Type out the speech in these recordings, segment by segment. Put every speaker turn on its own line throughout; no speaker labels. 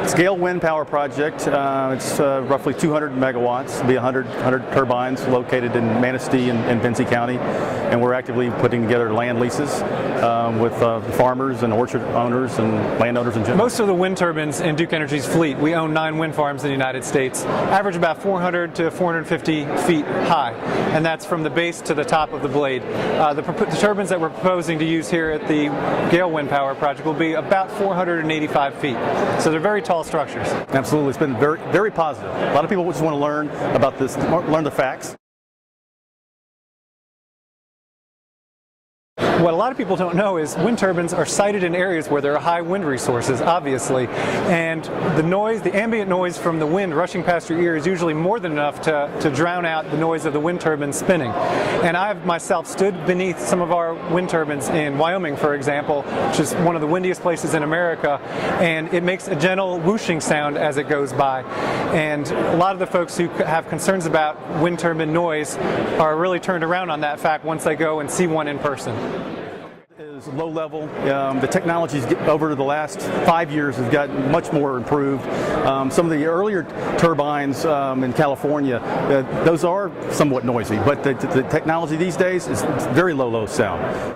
Scale wind power project. It's roughly 200 megawatts. It'll be 100 turbines located in Manistee and Benzie County, and we're actively putting together land leases with farmers and orchard owners and landowners in general.
Most of the wind turbines in Duke Energy's fleet, we own 9 wind farms in the United States, average about 400 to 450 feet high, and that's from the base to the top of the blade. The turbines that we're proposing to use here at the Gale Wind Power project will be about 485 feet. So they're very tall structures.
Absolutely. It's been very, very positive. A lot of people just want to learn about this, learn the facts.
What a lot of people don't know is wind turbines are sited in areas where there are high wind resources, obviously, and the noise, the ambient noise from the wind rushing past your ear is usually more than enough to drown out the noise of the wind turbine spinning. And I've myself stood beneath some of our wind turbines in Wyoming, for example, which is one of the windiest places in America, and it makes a gentle whooshing sound as it goes by. And a lot of the folks who have concerns about wind turbine noise are really turned around on that fact once they go and see one in person.
Is low level. The technologies over the last 5 years has gotten much more improved. Some of the earlier turbines in California, those are somewhat noisy, but the technology these days is very low sound.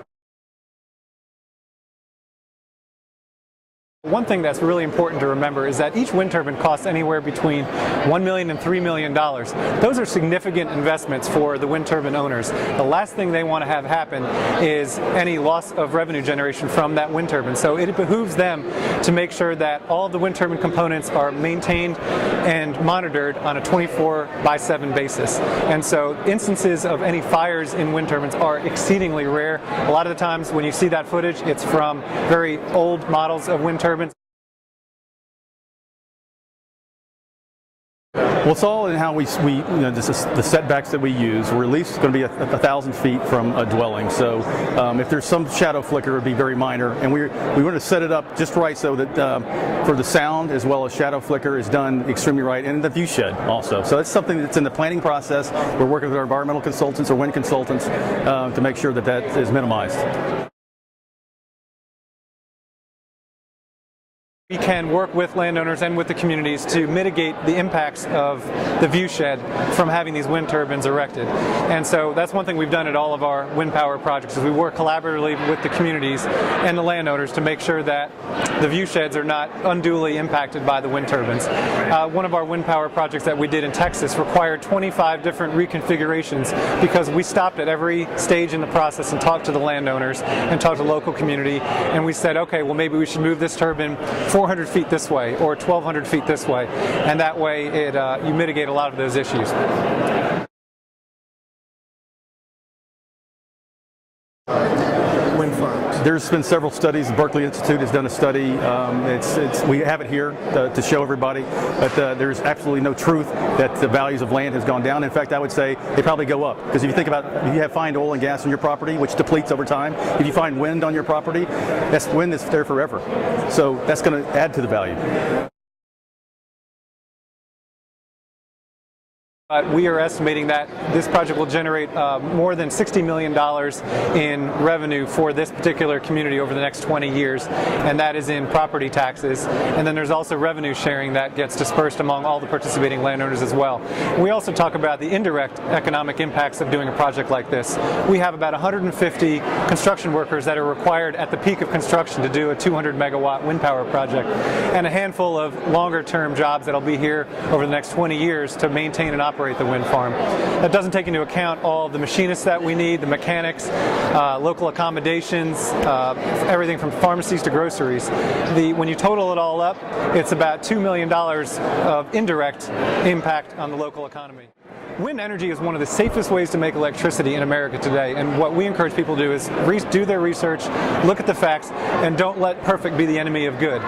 One thing that's really important to remember is that each wind turbine costs anywhere between $1 million and $3 million. Those are significant investments for the wind turbine owners. The last thing they want to have happen is any loss of revenue generation from that wind turbine. So it behooves them to make sure that all of the wind turbine components are maintained and monitored on a 24/7 basis. And so instances of any fires in wind turbines are exceedingly rare. A lot of the times when you see that footage, it's from very old models of wind turbines.
Well, it's all in how we this is the setbacks that we use. We're at least going to be 1,000 feet from a dwelling. So if there's some shadow flicker, it would be very minor. And we want to set it up just right so that for the sound as well as shadow flicker is done extremely right, and the view shed also. So that's something that's in the planning process. We're working with our environmental consultants or wind consultants to make sure that that is minimized.
We can work with landowners and with the communities to mitigate the impacts of the view shed from having these wind turbines erected. And so that's one thing we've done at all of our wind power projects is we work collaboratively with the communities and the landowners to make sure that the view sheds are not unduly impacted by the wind turbines. One of our wind power projects that we did in Texas required 25 different reconfigurations because we stopped at every stage in the process and talked to the landowners and talked to the local community, and we said, okay, well maybe we should move this turbine 400 feet this way or 1,200 feet this way, and that way you mitigate a lot of those issues.
Wind farms.
There's been several studies. The Berkeley Institute has done a study. We have it here to show everybody, but there's absolutely no truth that the values of land has gone down. In fact, I would say they probably go up, because if you think about if you find oil and gas on your property, which depletes over time, if you find wind on your property, that's wind that's there forever. So that's going to add to the value.
We are estimating that this project will generate more than $60 million in revenue for this particular community over the next 20 years, and that is in property taxes. And then there's also revenue sharing that gets dispersed among all the participating landowners as well. We also talk about the indirect economic impacts of doing a project like this. We have about 150 construction workers that are required at the peak of construction to do a 200 megawatt wind power project, and a handful of longer term jobs that'll be here over the next 20 years to maintain and operate the wind farm. That doesn't take into account all of the machinists that we need, the mechanics, local accommodations, everything from pharmacies to groceries. When you total it all up, it's about $2 million of indirect impact on the local economy. Wind energy is one of the safest ways to make electricity in America today, and what we encourage people to do is do their research, look at the facts, and don't let perfect be the enemy of good.